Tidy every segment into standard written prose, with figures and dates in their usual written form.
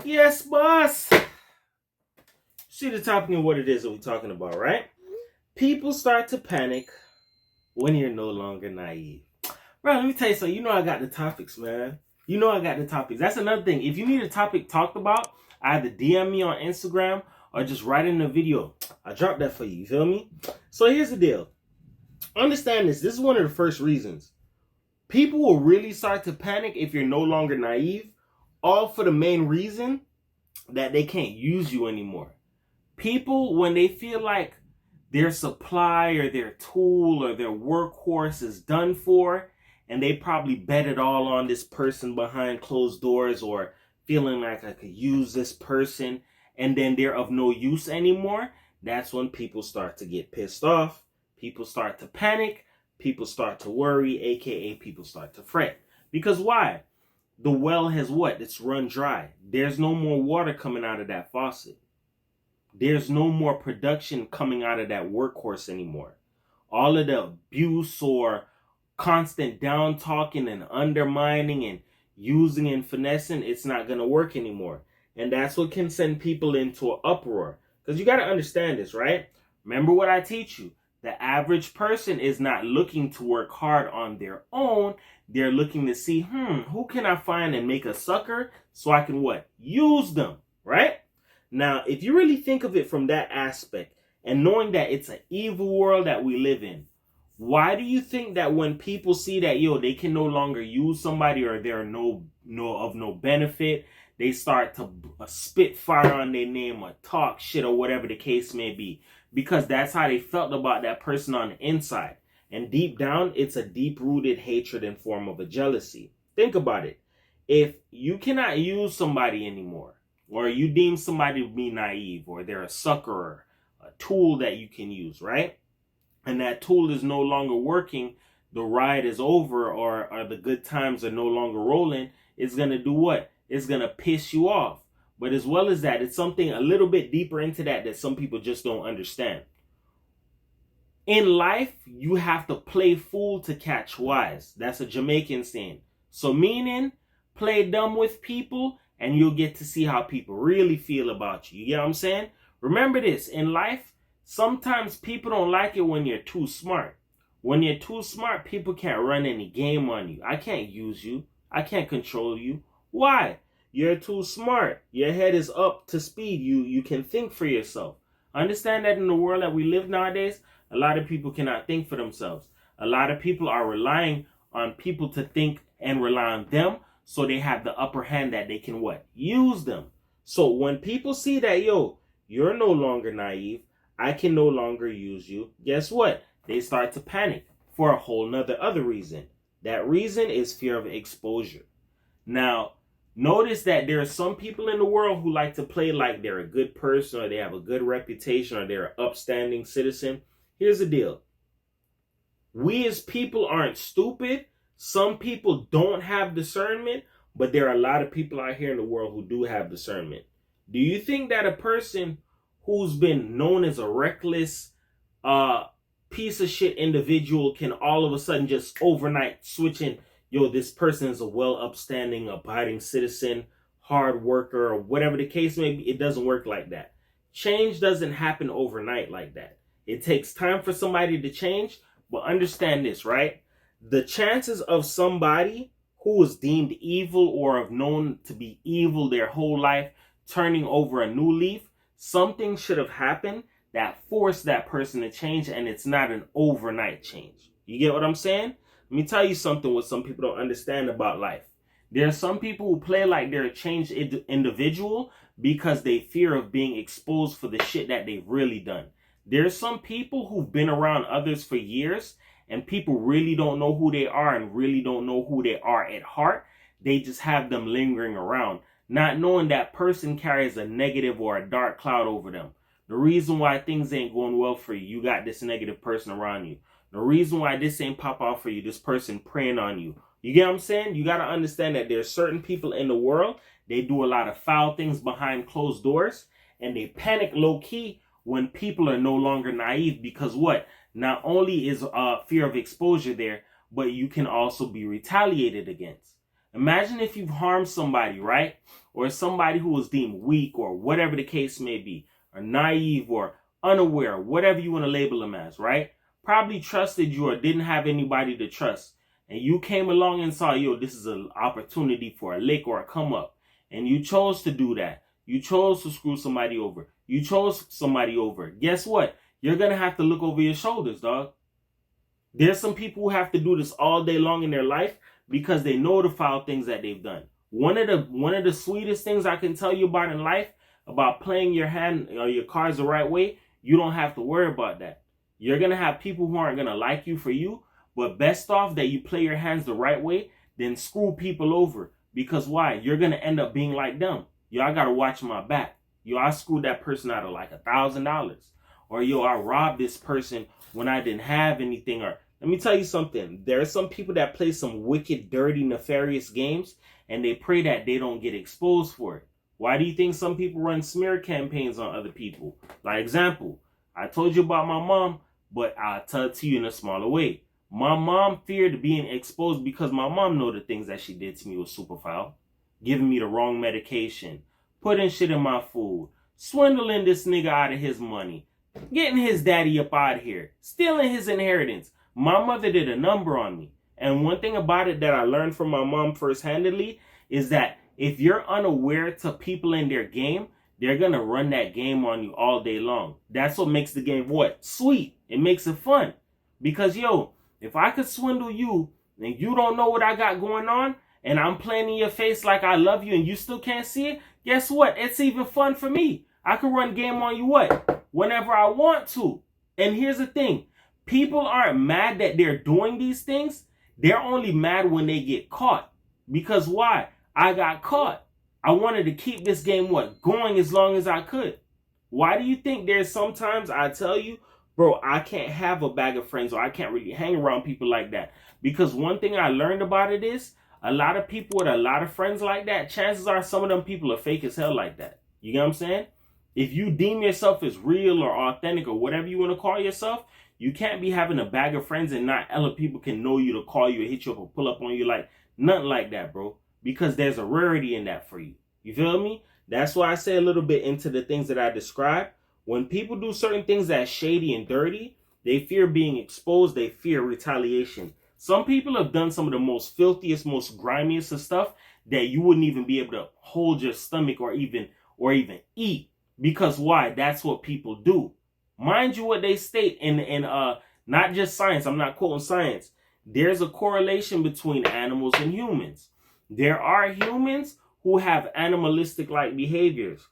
Yes, boss. See the topic and what it is that we're talking about, right? People start to panic when you're no longer naive. Bro, let me tell you something. You know I got the topics, man. You know I got the topics. That's another thing. If you need a topic talked about, either DM me on Instagram or just write in the video. I dropped that for you. You feel me? So here's the deal. Understand this. This is one of the first reasons. People will really start to panic if you're no longer naive, all for the main reason that they can't use you anymore. People, when they feel like their supply or their tool or their workhorse is done for, and they probably bet it all on this person behind closed doors, or feeling like I could use this person, and then they're of no use anymore, that's when people start to get pissed off. People start to panic. People start to worry, aka people start to fret. Because why? The well has what? It's run dry. There's no more water coming out of that faucet. There's no more production coming out of that workhorse anymore. All of the abuse or constant down talking and undermining and using and finessing, it's not going to work anymore. And that's what can send people into an uproar. Because you got to understand this, right? Remember what I teach you. The average person is not looking to work hard on their own. They're looking to see, who can I find and make a sucker so I can what? Use them, right? Now, if you really think of it from that aspect and knowing that it's an evil world that we live in, why do you think that when people see that, they can no longer use somebody or they're of no benefit, they start to spit fire on their name or talk shit or whatever the case may be? Because that's how they felt about that person on the inside. And deep down, it's a deep-rooted hatred in form of a jealousy. Think about it. If you cannot use somebody anymore, or you deem somebody to be naive, or they're a sucker, or a tool that you can use, right? And that tool is no longer working, the ride is over, or the good times are no longer rolling, it's going to do what? It's going to piss you off. But as well as that, it's something a little bit deeper into that some people just don't understand. In life, you have to play fool to catch wise. That's a Jamaican saying. So meaning, play dumb with people and you'll get to see how people really feel about you. You get what I'm saying? Remember this, in life, sometimes people don't like it when you're too smart. When you're too smart, people can't run any game on you. I can't use you. I can't control you. Why? You're too smart. Your head is up to speed. You can think for yourself. Understand that in the world that we live nowadays, a lot of people cannot think for themselves. A lot of people are relying on people to think and rely on them, so they have the upper hand that they can what? Use them. So when people see that, you're no longer naive, I can no longer use you, guess what? They start to panic for a whole nother other reason. That reason is fear of exposure. Now, notice that there are some people in the world who like to play like they're a good person, or they have a good reputation, or they're an upstanding citizen. Here's the deal. We as people aren't stupid. Some people don't have discernment, but there are a lot of people out here in the world who do have discernment. Do you think that a person who's been known as a reckless piece of shit individual can all of a sudden just overnight switch in, this person is a well upstanding, abiding citizen, hard worker, or whatever the case may be? It doesn't work like that. Change doesn't happen overnight like that. It takes time for somebody to change, but understand this, right? The chances of somebody who was deemed evil or have known to be evil their whole life turning over a new leaf, something should have happened that forced that person to change, and it's not an overnight change. You get what I'm saying? Let me tell you something what some people don't understand about life. There are some people who play like they're a changed individual because they fear of being exposed for the shit that they've really done. There's some people who've been around others for years, and people really don't know who they are and really don't know who they are at heart. They just have them lingering around, not knowing that person carries a negative or a dark cloud over them. The reason why things ain't going well for you, you got this negative person around you. The reason why this ain't pop out for you, this person preying on you. You get what I'm saying? You got to understand that there's certain people in the world, they do a lot of foul things behind closed doors, and they panic low-key when people are no longer naive, because what? Not only is fear of exposure there, but you can also be retaliated against. Imagine if you've harmed somebody, right? Or somebody who was deemed weak or whatever the case may be, or naive or unaware, whatever you want to label them as, right? Probably trusted you or didn't have anybody to trust. And you came along and saw, yo, this is an opportunity for a lick or a come up. And you chose to do that. You chose to screw somebody over. You chose somebody over. Guess what? You're going to have to look over your shoulders, dog. There's some people who have to do this all day long in their life because they know the foul things that they've done. One of the sweetest things I can tell you about in life, about playing your hand or your cards the right way, you don't have to worry about that. You're going to have people who aren't going to like you for you, but best off that you play your hands the right way than screw people over. Because why? You're going to end up being like them. Yo, I got to watch my back. Yo, I screwed that person out of like $1,000. Or yo, I robbed this person when I didn't have anything. Or let me tell you something. There are some people that play some wicked, dirty, nefarious games, and they pray that they don't get exposed for it. Why do you think some people run smear campaigns on other people? Like example, I told you about my mom, but I'll tell it to you in a smaller way. My mom feared being exposed because my mom know the things that she did to me was super foul. Giving me the wrong medication, putting shit in my food, swindling this nigga out of his money, getting his daddy up out of here, stealing his inheritance. My mother did a number on me. And one thing about it that I learned from my mom first-handedly is that if you're unaware to people in their game, they're going to run that game on you all day long. That's what makes the game what? Sweet. It makes it fun. Because, yo, if I could swindle you and you don't know what I got going on, and I'm playing in your face like I love you and you still can't see it, guess what? It's even fun for me. I can run game on you what? Whenever I want to. And here's the thing. People aren't mad that they're doing these things. They're only mad when they get caught. Because why? I got caught. I wanted to keep this game what? Going as long as I could. Why do you think there's sometimes I tell you, bro, I can't have a bag of friends or I can't really hang around people like that? Because one thing I learned about it is a lot of people with a lot of friends like that, chances are some of them people are fake as hell like that. You get what I'm saying? If you deem yourself as real or authentic or whatever you want to call yourself, you can't be having a bag of friends and not other people can know you to call you or hit you up or pull up on you like nothing like that, bro. Because there's a rarity in that for you. You feel me? That's why I say a little bit into the things that I described. When people do certain things that's shady and dirty, they fear being exposed. They fear retaliation. Some people have done some of the most filthiest, most grimiest of stuff that you wouldn't even be able to hold your stomach or even eat. Because why? That's what people do. Mind you, what they state in not just science. I'm not quoting science. There's a correlation between animals and humans. There are humans who have animalistic-like behaviors,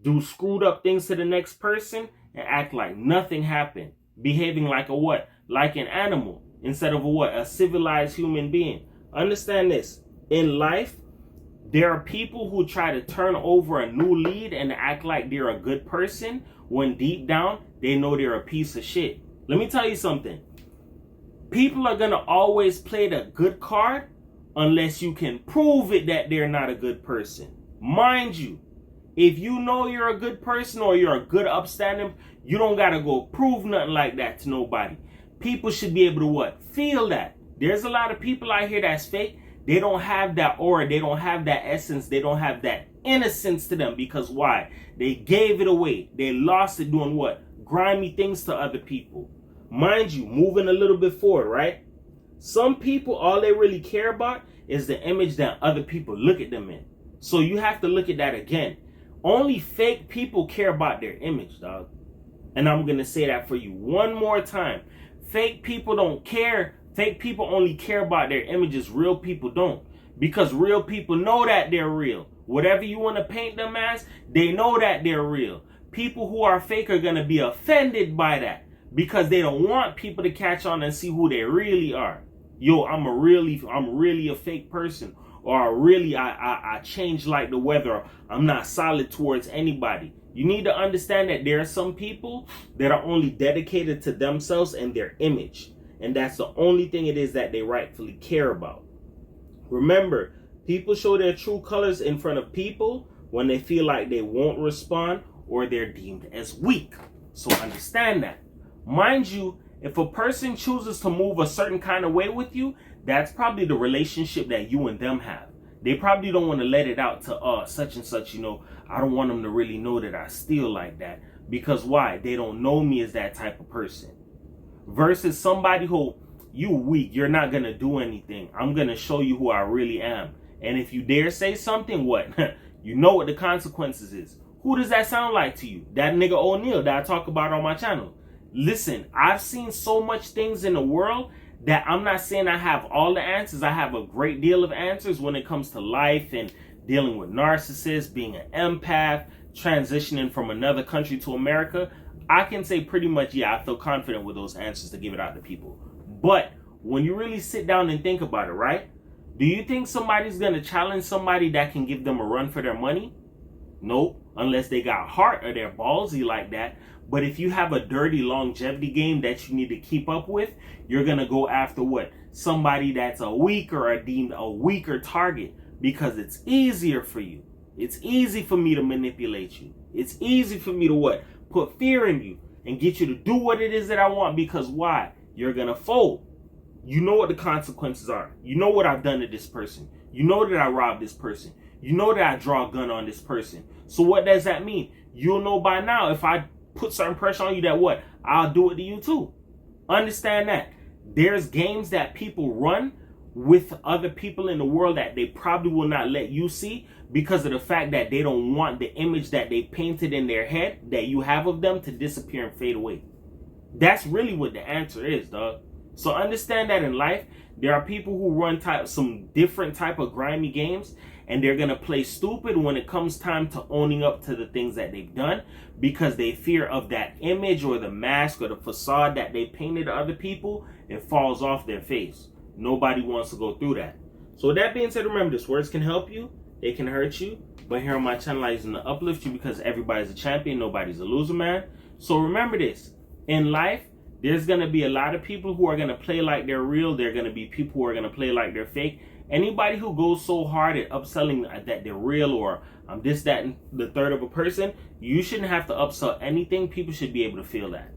do screwed up things to the next person, and act like nothing happened, behaving like a what? Like an animal instead of a what? A civilized human being. Understand this. In life, there are people who try to turn over a new lead and act like they're a good person when deep down they know they're a piece of shit. Let me tell you something. People are going to always play the good card unless you can prove it that they're not a good person. Mind you, if you know you're a good person or you're a good upstanding, you don't got to go prove nothing like that to nobody. People should be able to what? Feel that. There's a lot of people out here that's fake. They don't have that aura. They don't have that essence. They don't have that innocence to them. Because why? They gave it away. They lost it doing what? Grimy things to other people. Mind you, moving a little bit forward, right? Some people, all they really care about is the image that other people look at them in. So you have to look at that again. Only fake people care about their image, dog. And I'm going to say that for you one more time. Fake people don't care. Fake people only care about their images. Real people don't. Because real people know that they're real. Whatever you want to paint them as, they know that they're real. People who are fake are going to be offended by that. Because they don't want people to catch on and see who they really are. Yo, I'm really a fake person. Or I change like the weather. I'm not solid towards anybody. You need to understand that there are some people that are only dedicated to themselves and their image. And that's the only thing it is that they rightfully care about. Remember, people show their true colors in front of people when they feel like they won't respond or they're deemed as weak. So understand that. Mind you, if a person chooses to move a certain kind of way with you, that's probably the relationship that you and them have. They probably don't want to let it out to such and such, you know. I don't want them to really know that I steal like that. Because why? They don't know me as that type of person. Versus somebody who, you weak, you're not going to do anything. I'm going to show you who I really am. And if you dare say something, what? You know what the consequences is. Who does that sound like to you? That nigga O'Neal that I talk about on my channel. Listen, I've seen so much things in the world that I'm not saying I have all the answers. I have a great deal of answers when it comes to life and dealing with narcissists, being an empath, transitioning from another country to America. I can say pretty much, yeah, I feel confident with those answers to give it out to people. But when you really sit down and think about it, right? Do you think somebody's going to challenge somebody that can give them a run for their money? Nope, unless they got heart or they're ballsy like that. But if you have a dirty longevity game that you need to keep up with, you're going to go after what? Somebody that's a weaker or deemed a weaker target, because it's easier for you. It's easy for me to manipulate you. It's easy for me to what? Put fear in you and get you to do what it is that I want, because why? You're going to fold. You know what the consequences are. You know what I've done to this person. You know that I robbed this person. You know that I draw a gun on this person. So what does that mean? You'll know by now if I put certain pressure on you that what? I'll do it to you too. Understand that. There's games that people run with other people in the world that they probably will not let you see because of the fact that they don't want the image that they painted in their head that you have of them to disappear and fade away. That's really what the answer is, dog. So understand that in life, there are people who run some different type of grimy games, and they're going to play stupid when it comes time to owning up to the things that they've done because they fear of that image or the mask or the facade that they painted to other people. It falls off their face. Nobody wants to go through that. So with that being said, remember this, words can help you, they can hurt you, but here on my channel I use them to uplift you because everybody's a champion, nobody's a loser, man. So remember this, in life, there's going to be a lot of people who are going to play like they're real. There are going to be people who are going to play like they're fake. Anybody who goes so hard at upselling that they're real or this, that, and the third of a person, you shouldn't have to upsell anything. People should be able to feel that.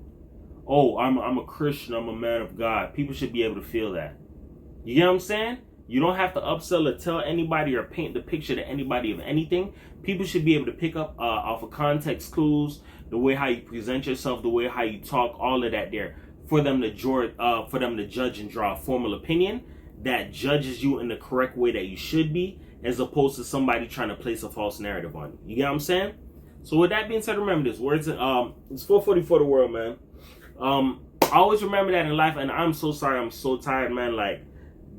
Oh, I'm a Christian. I'm a man of God. People should be able to feel that. You get what I'm saying? You don't have to upsell or tell anybody or paint the picture to anybody of anything. People should be able to pick up off of context clues, the way how you present yourself, the way how you talk, all of that there, for them to judge and draw a formal opinion that judges you in the correct way that you should be, as opposed to somebody trying to place a false narrative on you. You get what I'm saying? So with that being said, remember this. Words, it's 4:44 the world, man. Always remember that in life, and I'm so sorry, I'm so tired, man. Like,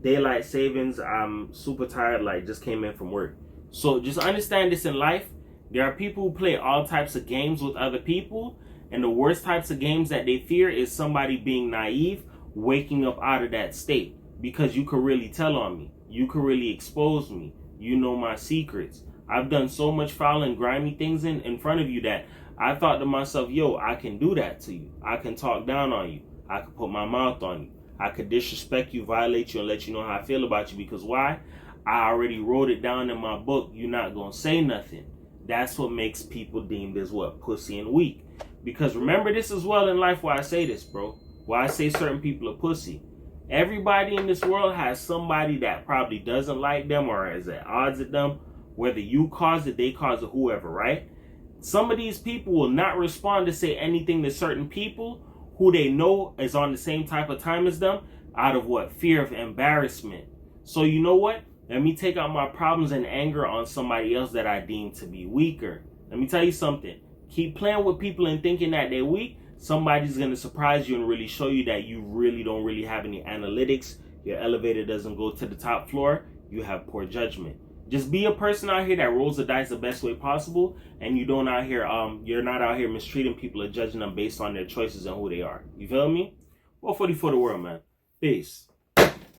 daylight savings, I'm super tired, like just came in from work. So just understand this in life. There are people who play all types of games with other people, and the worst types of games that they fear is somebody being naive, waking up out of that state, because you could really tell on me. You could really expose me. You know my secrets. I've done so much foul and grimy things in front of you that I thought to myself, yo, I can do that to you. I can talk down on you. I can put my mouth on you. I could disrespect you, violate you, and let you know how I feel about you. Because why? I already wrote it down in my book. You're not going to say nothing. That's what makes people deemed as what? Pussy and weak. Because remember this as well in life why I say this, bro. Why I say certain people are pussy. Everybody in this world has somebody that probably doesn't like them or is at odds with them. Whether you cause it, they cause it, whoever, right? Some of these people will not respond to say anything to certain people who they know is on the same type of time as them out of what? Fear of embarrassment. So you know what? Let me take out my problems and anger on somebody else that I deem to be weaker. Let me tell you something. Keep playing with people and thinking that they're weak. Somebody's going to surprise you and really show you that you really don't really have any analytics. Your elevator doesn't go to the top floor. You have poor judgment. Just be a person out here that rolls the dice the best way possible, and you don't out here, you're not out here mistreating people or judging them based on their choices and who they are. You feel me? 444 the world, man. Peace.